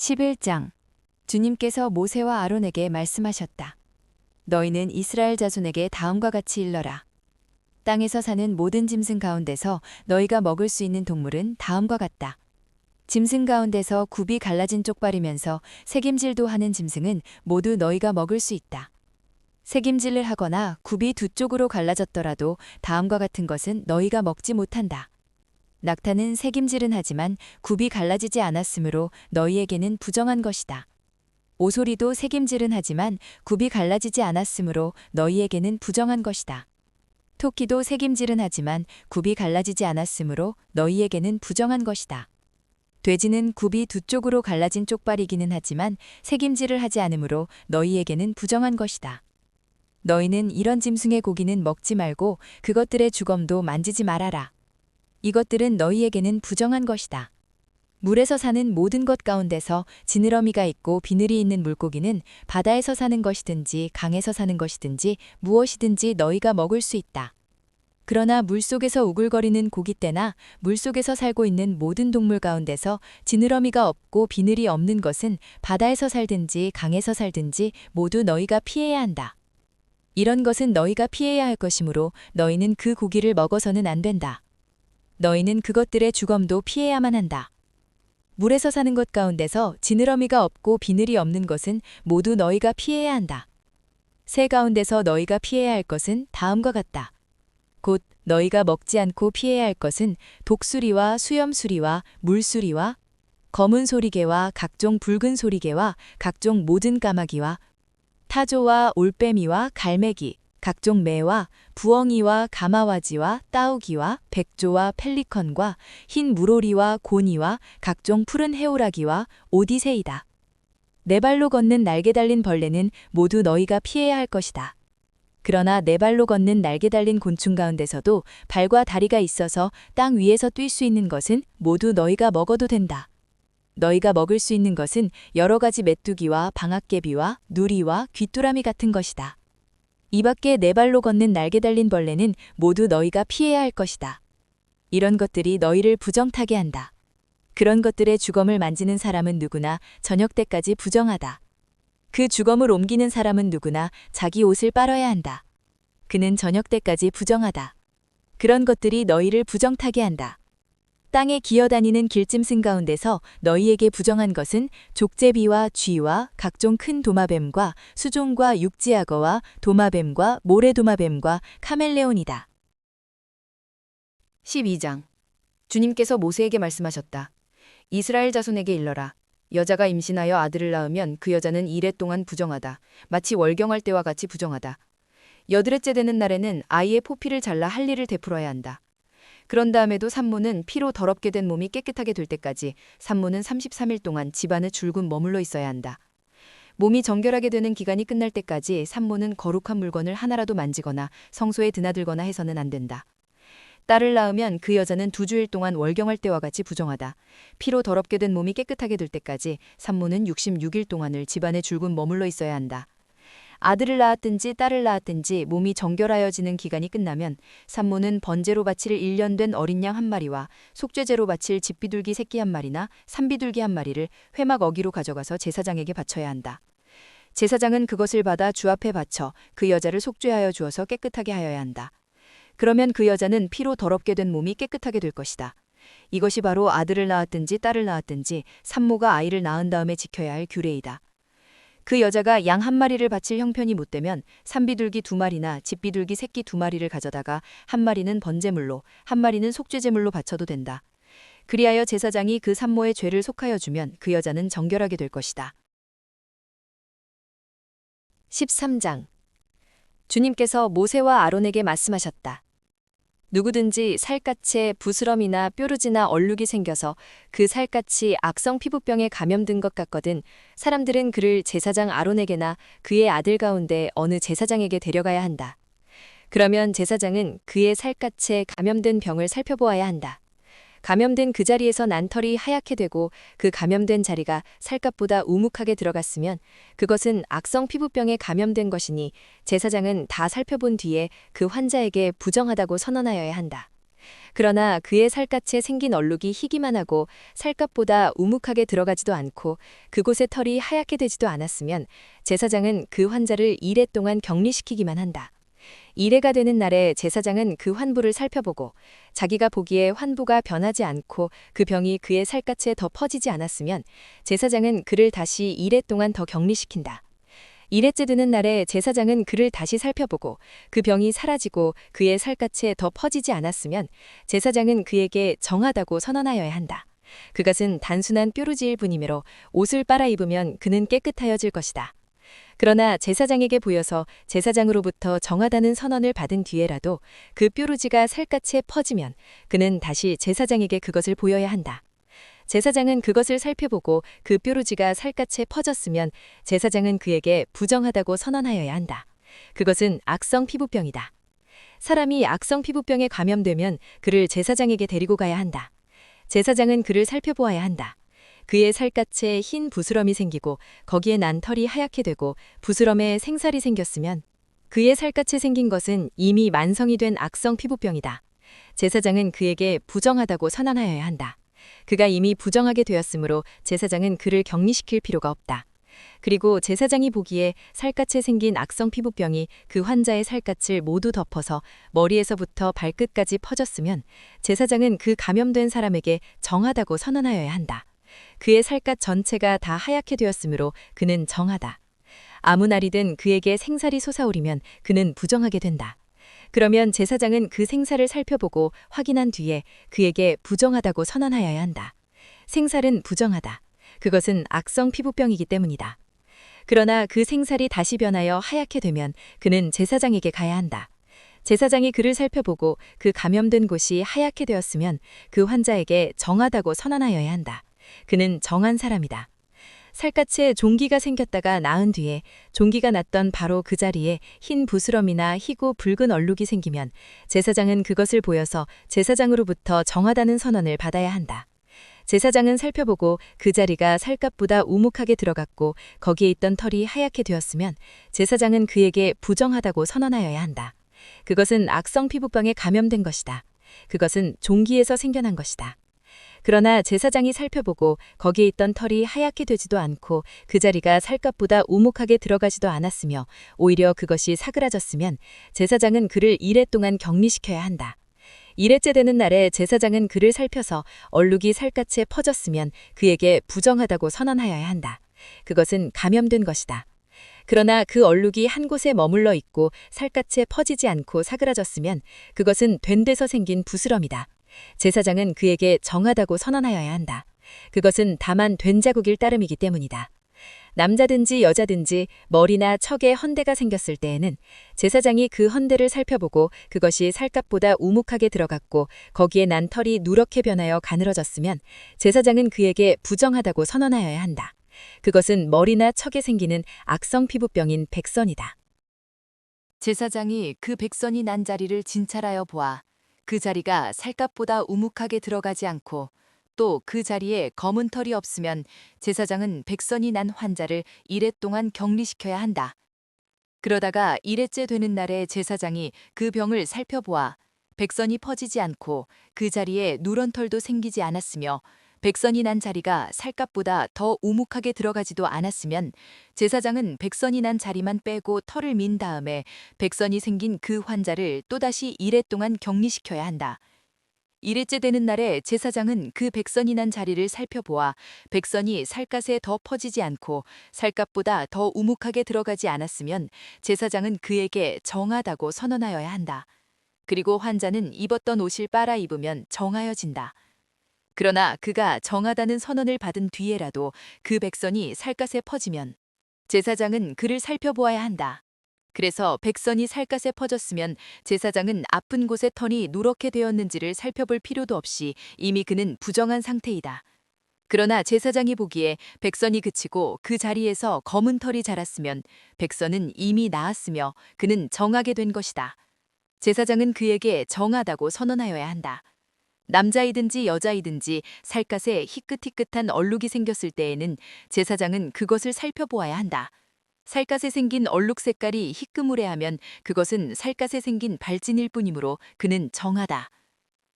11장. 주님께서 모세와 아론에게 말씀하셨다. 너희는 이스라엘 자손에게 다음과 같이 일러라. 땅에서 사는 모든 짐승 가운데서 너희가 먹을 수 있는 동물은 다음과 같다. 짐승 가운데서 굽이 갈라진 쪽발이면서 새김질도 하는 짐승은 모두 너희가 먹을 수 있다. 새김질을 하거나 굽이 두 쪽으로 갈라졌더라도 다음과 같은 것은 너희가 먹지 못한다. 낙타는 새김질은 하지만 굽이 갈라지지 않았으므로 너희에게는 부정한 것이다. 오소리도 새김질은 하지만 굽이 갈라지지 않았으므로 너희에게는 부정한 것이다. 토끼도 새김질은 하지만 굽이 갈라지지 않았으므로 너희에게는 부정한 것이다. 돼지는 굽이 두 쪽으로 갈라진 쪽발이기는 하지만 새김질을 하지 않으므로 너희에게는 부정한 것이다. 너희는 이런 짐승의 고기는 먹지 말고 그것들의 주검도 만지지 말아라. 이것들은 너희에게는 부정한 것이다. 물에서 사는 모든 것 가운데서 지느러미가 있고 비늘이 있는 물고기는 바다에서 사는 것이든지 강에서 사는 것이든지 무엇이든지 너희가 먹을 수 있다. 그러나 물속에서 우글거리는 고깃대나 물속에서 살고 있는 모든 동물 가운데서 지느러미가 없고 비늘이 없는 것은 바다에서 살든지 강에서 살든지 모두 너희가 피해야 한다. 이런 것은 너희가 피해야 할 것이므로 너희는 그 고기를 먹어서는 안 된다. 너희는 그것들의 주검도 피해야만 한다. 물에서 사는 것 가운데서 지느러미가 없고 비늘이 없는 것은 모두 너희가 피해야 한다. 새 가운데서 너희가 피해야 할 것은 다음과 같다. 곧 너희가 먹지 않고 피해야 할 것은 독수리와 수염수리와 물수리와 검은 소리개와 각종 붉은 소리개와 각종 모든 까마귀와 타조와 올빼미와 갈매기, 각종 매와 부엉이와 가마와지와 따우기와 백조와 펠리컨과 흰 물오리와 고니와 각종 푸른 해오라기와 오디새이다. 네 발로 걷는 날개 달린 벌레는 모두 너희가 피해야 할 것이다. 그러나 네 발로 걷는 날개 달린 곤충 가운데서도 발과 다리가 있어서 땅 위에서 뛸 수 있는 것은 모두 너희가 먹어도 된다. 너희가 먹을 수 있는 것은 여러 가지 메뚜기와 방앗개비와 누리와 귀뚜라미 같은 것이다. 이 밖에 네 발로 걷는 날개 달린 벌레는 모두 너희가 피해야 할 것이다. 이런 것들이 너희를 부정타게 한다. 그런 것들의 주검을 만지는 사람은 누구나 저녁 때까지 부정하다. 그 주검을 옮기는 사람은 누구나 자기 옷을 빨아야 한다. 그는 저녁 때까지 부정하다. 그런 것들이 너희를 부정타게 한다. 땅에 기어다니는 길짐승 가운데서 너희에게 부정한 것은 족제비와 쥐와 각종 큰 도마뱀과 수종과 육지악어와 도마뱀과 모래도마뱀과 카멜레온이다. 12장. 주님께서 모세에게 말씀하셨다. 이스라엘 자손에게 일러라. 여자가 임신하여 아들을 낳으면 그 여자는 이레 동안 부정하다. 마치 월경할 때와 같이 부정하다. 여드렛째 되는 날에는 아이의 포피를 잘라 할례를 베풀어야 한다. 그런 다음에도 산모는 피로 더럽게 된 몸이 깨끗하게 될 때까지 산모는 33일 동안 집안에 줄곧 머물러 있어야 한다. 몸이 정결하게 되는 기간이 끝날 때까지 산모는 거룩한 물건을 하나라도 만지거나 성소에 드나들거나 해서는 안 된다. 딸을 낳으면 그 여자는 2주일 동안 월경할 때와 같이 부정하다. 피로 더럽게 된 몸이 깨끗하게 될 때까지 산모는 66일 동안을 집안에 줄곧 머물러 있어야 한다. 아들을 낳았든지 딸을 낳았든지 몸이 정결하여지는 기간이 끝나면 산모는 번제로 바칠 1년 된 어린 양 1마리와 속죄제로 바칠 집비둘기 새끼 1마리나 산비둘기 1마리를 회막 어기로 가져가서 제사장에게 바쳐야 한다. 제사장은 그것을 받아 주 앞에 바쳐 그 여자를 속죄하여 주어서 깨끗하게 하여야 한다. 그러면 그 여자는 피로 더럽게 된 몸이 깨끗하게 될 것이다. 이것이 바로 아들을 낳았든지 딸을 낳았든지 산모가 아이를 낳은 다음에 지켜야 할 규례이다. 그 여자가 양 1마리를 바칠 형편이 못되면 산비둘기 2마리나 집비둘기 새끼 2마리를 가져다가 1마리는 번제물로 1마리는 속죄제물로 바쳐도 된다. 그리하여 제사장이 그 산모의 죄를 속하여 주면 그 여자는 정결하게 될 것이다. 13장. 주님께서 모세와 아론에게 말씀하셨다. 누구든지 살갗에 부스럼이나 뾰루지나 얼룩이 생겨서 그 살갗이 악성 피부병에 감염된 것 같거든 사람들은 그를 제사장 아론에게나 그의 아들 가운데 어느 제사장에게 데려가야 한다. 그러면 제사장은 그의 살갗에 감염된 병을 살펴보아야 한다. 감염된 그 자리에서 난 털이 하얗게 되고 그 감염된 자리가 살갗보다 우묵하게 들어갔으면 그것은 악성 피부병에 감염된 것이니 제사장은 다 살펴본 뒤에 그 환자에게 부정하다고 선언하여야 한다. 그러나 그의 살갗에 생긴 얼룩이 희기만 하고 살갗보다 우묵하게 들어가지도 않고 그곳의 털이 하얗게 되지도 않았으면 제사장은 그 환자를 이레 동안 격리시키기만 한다. 이레가 되는 날에 제사장은 그 환부를 살펴보고 자기가 보기에 환부가 변하지 않고 그 병이 그의 살갗에 더 퍼지지 않았으면 제사장은 그를 다시 이레 동안 더 격리시킨다. 이레째 되는 날에 제사장은 그를 다시 살펴보고 그 병이 사라지고 그의 살갗에 더 퍼지지 않았으면 제사장은 그에게 정하다고 선언하여야 한다. 그것은 단순한 뾰루지일 뿐이므로 옷을 빨아 입으면 그는 깨끗하여질 것이다. 그러나 제사장에게 보여서 제사장으로부터 정하다는 선언을 받은 뒤에라도 그 뾰루지가 살갗에 퍼지면 그는 다시 제사장에게 그것을 보여야 한다. 제사장은 그것을 살펴보고 그 뾰루지가 살갗에 퍼졌으면 제사장은 그에게 부정하다고 선언하여야 한다. 그것은 악성 피부병이다. 사람이 악성 피부병에 감염되면 그를 제사장에게 데리고 가야 한다. 제사장은 그를 살펴보아야 한다. 그의 살갗에 흰 부스럼이 생기고 거기에 난 털이 하얗게 되고 부스럼에 생살이 생겼으면 그의 살갗에 생긴 것은 이미 만성이 된 악성 피부병이다. 제사장은 그에게 부정하다고 선언하여야 한다. 그가 이미 부정하게 되었으므로 제사장은 그를 격리시킬 필요가 없다. 그리고 제사장이 보기에 살갗에 생긴 악성 피부병이 그 환자의 살갗을 모두 덮어서 머리에서부터 발끝까지 퍼졌으면 제사장은 그 감염된 사람에게 정하다고 선언하여야 한다. 그의 살갗 전체가 다 하얗게 되었으므로 그는 정하다. 아무 날이든 그에게 생살이 솟아오르면 그는 부정하게 된다. 그러면 제사장은 그 생살을 살펴보고 확인한 뒤에 그에게 부정하다고 선언하여야 한다. 생살은 부정하다. 그것은 악성 피부병이기 때문이다. 그러나 그 생살이 다시 변하여 하얗게 되면 그는 제사장에게 가야 한다. 제사장이 그를 살펴보고 그 감염된 곳이 하얗게 되었으면 그 환자에게 정하다고 선언하여야 한다. 그는 정한 사람이다. 살갗에 종기가 생겼다가 나은 뒤에 종기가 났던 바로 그 자리에 흰 부스럼이나 희고 붉은 얼룩이 생기면 제사장은 그것을 보여서 제사장으로부터 정하다는 선언을 받아야 한다. 제사장은 살펴보고 그 자리가 살갗보다 우묵하게 들어갔고 거기에 있던 털이 하얗게 되었으면 제사장은 그에게 부정하다고 선언하여야 한다. 그것은 악성 피부병에 감염된 것이다. 그것은 종기에서 생겨난 것이다. 그러나 제사장이 살펴보고 거기에 있던 털이 하얗게 되지도 않고 그 자리가 살갗보다 우묵하게 들어가지도 않았으며 오히려 그것이 사그라졌으면 제사장은 그를 이레 동안 격리시켜야 한다. 이레째 되는 날에 제사장은 그를 살펴서 얼룩이 살갗에 퍼졌으면 그에게 부정하다고 선언하여야 한다. 그것은 감염된 것이다. 그러나 그 얼룩이 한 곳에 머물러 있고 살갗에 퍼지지 않고 사그라졌으면 그것은 된 데서 생긴 부스럼이다. 제사장은 그에게 정하다고 선언하여야 한다. 그것은 다만 된 자국일 따름이기 때문이다. 남자든지 여자든지 머리나 척에 헌대가 생겼을 때에는 제사장이 그 헌대를 살펴보고 그것이 살갗보다 우묵하게 들어갔고 거기에 난 털이 누렇게 변하여 가늘어졌으면 제사장은 그에게 부정하다고 선언하여야 한다. 그것은 머리나 척에 생기는 악성 피부병인 백선이다. 제사장이 그 백선이 난 자리를 진찰하여 보아 그 자리가 살갗보다 우묵하게 들어가지 않고 또 그 자리에 검은 털이 없으면 제사장은 백선이 난 환자를 이레 동안 격리시켜야 한다. 그러다가 이레째 되는 날에 제사장이 그 병을 살펴보아 백선이 퍼지지 않고 그 자리에 누런 털도 생기지 않았으며 백선이 난 자리가 살갗보다 더 우묵하게 들어가지도 않았으면 제사장은 백선이 난 자리만 빼고 털을 민 다음에 백선이 생긴 그 환자를 또다시 이레 동안 격리시켜야 한다. 이레째 되는 날에 제사장은 그 백선이 난 자리를 살펴보아 백선이 살갗에 더 퍼지지 않고 살갗보다 더 우묵하게 들어가지 않았으면 제사장은 그에게 정하다고 선언하여야 한다. 그리고 환자는 입었던 옷을 빨아 입으면 정하여진다. 그러나 그가 정하다는 선언을 받은 뒤에라도 그 백선이 살갗에 퍼지면 제사장은 그를 살펴보아야 한다. 그래서 백선이 살갗에 퍼졌으면 제사장은 아픈 곳에 털이 누렇게 되었는지를 살펴볼 필요도 없이 이미 그는 부정한 상태이다. 그러나 제사장이 보기에 백선이 그치고 그 자리에서 검은 털이 자랐으면 백선은 이미 나았으며 그는 정하게 된 것이다. 제사장은 그에게 정하다고 선언하여야 한다. 남자이든지 여자이든지 살갗에 희끗희끗한 얼룩이 생겼을 때에는 제사장은 그것을 살펴보아야 한다. 살갗에 생긴 얼룩 색깔이 희끄무레하면 그것은 살갗에 생긴 발진일 뿐이므로 그는 정하다.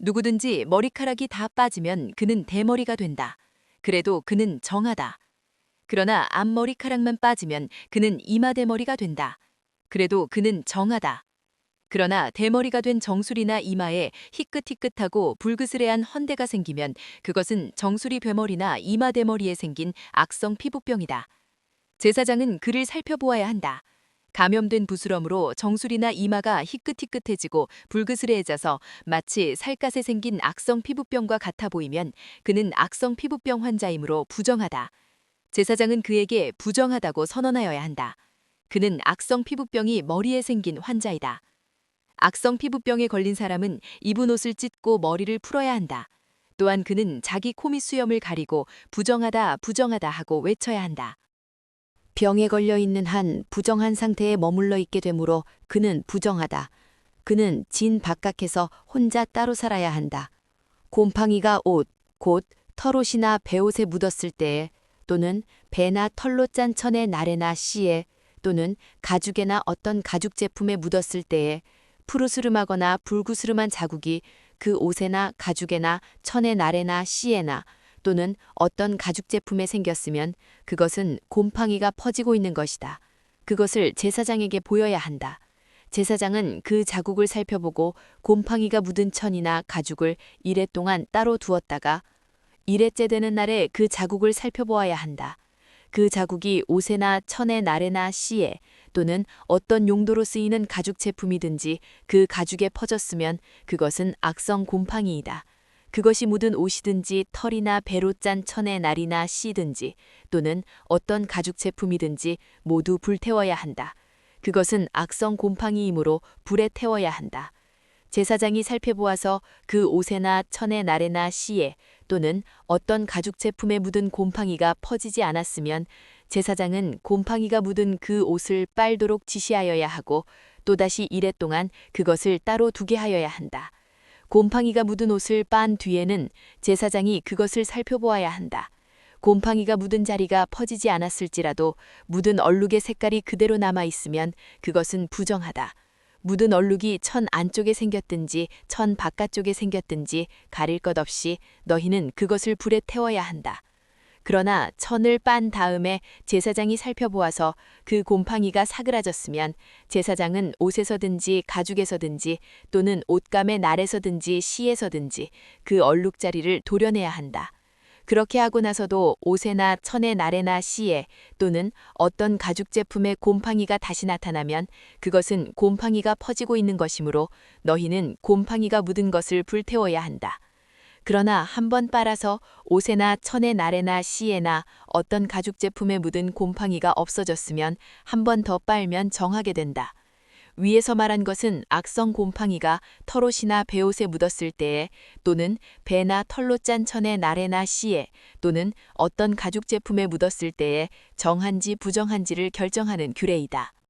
누구든지 머리카락이 다 빠지면 그는 대머리가 된다. 그래도 그는 정하다. 그러나 앞머리카락만 빠지면 그는 이마대머리가 된다. 그래도 그는 정하다. 그러나 대머리가 된 정수리나 이마에 희끗희끗하고 불그스레한 헌대가 생기면 그것은 정수리 배머리나 이마대머리에 생긴 악성 피부병이다. 제사장은 그를 살펴보아야 한다. 감염된 부스럼으로 정수리나 이마가 희끗희끗해지고 불그스레해져서 마치 살갗에 생긴 악성 피부병과 같아 보이면 그는 악성 피부병 환자이므로 부정하다. 제사장은 그에게 부정하다고 선언하여야 한다. 그는 악성 피부병이 머리에 생긴 환자이다. 악성 피부병에 걸린 사람은 입은 옷을 찢고 머리를 풀어야 한다. 또한 그는 자기 코밑 수염을 가리고 부정하다, 부정하다 하고 외쳐야 한다. 병에 걸려 있는 한 부정한 상태에 머물러 있게 되므로 그는 부정하다. 그는 진 바깥에서 혼자 따로 살아야 한다. 곰팡이가 옷, 곧 털옷이나 배옷에 묻었을 때에 또는 배나 털로 짠 천의 나래나 씨에 또는 가죽에나 어떤 가죽 제품에 묻었을 때에 푸르스름하거나 불구스름한 자국이 그 옷에나 가죽에나 천의 나래나 씨에나 또는 어떤 가죽 제품에 생겼으면 그것은 곰팡이가 퍼지고 있는 것이다. 그것을 제사장에게 보여야 한다. 제사장은 그 자국을 살펴보고 곰팡이가 묻은 천이나 가죽을 이레 동안 따로 두었다가 이레째 되는 날에 그 자국을 살펴보아야 한다. 그 자국이 옷에나 천의 나래나 씨에 또는 어떤 용도로 쓰이는 가죽 제품이든지 그 가죽에 퍼졌으면 그것은 악성 곰팡이이다. 그것이 묻은 옷이든지 털이나 배로 짠 천의 날이나 씨든지 또는 어떤 가죽 제품이든지 모두 불태워야 한다. 그것은 악성 곰팡이이므로 불에 태워야 한다. 제사장이 살펴보아서 그 옷에나 천의 나래나 씨에 또는 어떤 가죽 제품에 묻은 곰팡이가 퍼지지 않았으면 제사장은 곰팡이가 묻은 그 옷을 빨도록 지시하여야 하고 또다시 이레 동안 그것을 따로 두게 하여야 한다. 곰팡이가 묻은 옷을 빤 뒤에는 제사장이 그것을 살펴보아야 한다. 곰팡이가 묻은 자리가 퍼지지 않았을지라도 묻은 얼룩의 색깔이 그대로 남아있으면 그것은 부정하다. 묻은 얼룩이 천 안쪽에 생겼든지 천 바깥쪽에 생겼든지 가릴 것 없이 너희는 그것을 불에 태워야 한다. 그러나 천을 빤 다음에 제사장이 살펴보아서 그 곰팡이가 사그라졌으면 제사장은 옷에서든지 가죽에서든지 또는 옷감의 날에서든지 씨에서든지 그 얼룩자리를 도려내야 한다. 그렇게 하고 나서도 옷에나 천의 날에나 씨에 또는 어떤 가죽 제품에 곰팡이가 다시 나타나면 그것은 곰팡이가 퍼지고 있는 것이므로 너희는 곰팡이가 묻은 것을 불태워야 한다. 그러나 한 번 빨아서 옷에나 천의 날에나 씨에나 어떤 가죽 제품에 묻은 곰팡이가 없어졌으면 한 번 더 빨면 정하게 된다. 위에서 말한 것은 악성 곰팡이가 털옷이나 배옷에 묻었을 때에 또는 배나 털로 짠 천의 날에나 씨에 또는 어떤 가죽 제품에 묻었을 때에 정한지 부정한지를 결정하는 규례이다.